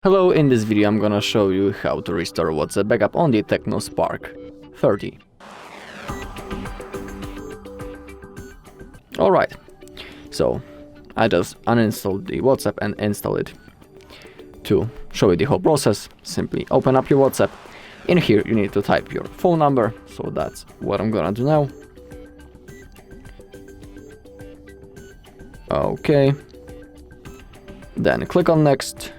Hello, in this video I'm gonna show you how to restore WhatsApp backup on the TECNO Spark 30. Alright, so I just uninstalled the WhatsApp and install it. To show you the whole process, simply open up your WhatsApp. In here you need to type your phone number, so that's what I'm gonna do now. Okay, then click on next.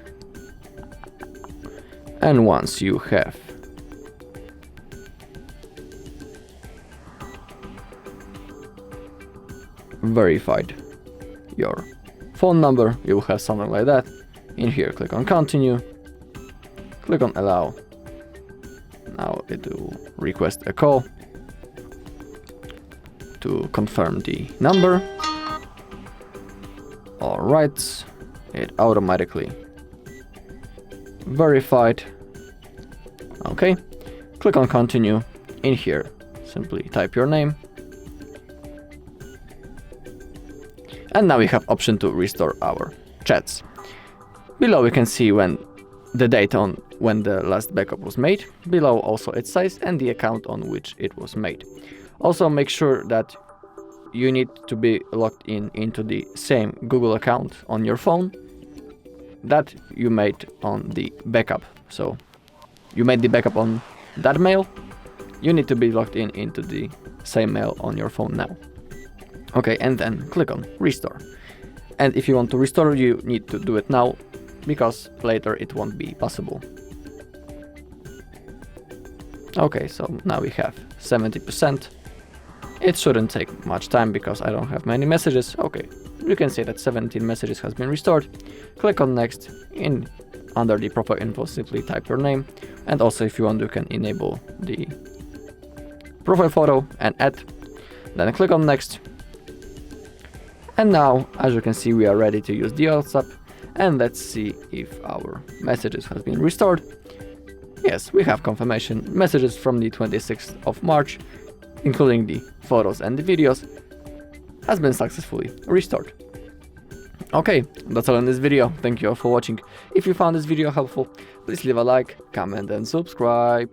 And once you have verified your phone number, you will have something like that. In here, click on continue, click on allow. Now it will request a call to confirm the number. Alright, it automatically verified. Okay, click on continue. In here, simply type your name. And now we have option to restore our chats. Below we can see when the date on when the last backup was made. Below also its size and the account on which it was made. Also make sure that you need to be logged into the same Google account on your phone that you made on the backup. So you made the backup on that mail, you need to be logged into the same mail on your phone now. Okay, and then click on restore. And if you want to restore, you need to do it now, because later it won't be possible. Okay, so now we have 70%. It shouldn't take much time because I don't have many messages. Okay, you can see that 17 messages has been restored. Click on next. Under the profile info, simply type your name. And also if you want, you can enable the profile photo and add. Then click on next. And now, as you can see, we are ready to use the WhatsApp. And let's see if our messages has been restored. Yes, we have confirmation messages from the 26th of March, including the photos and the videos, has been successfully restored. Okay, that's all in this video. Thank you all for watching. If you found this video helpful, please leave a like, comment and subscribe.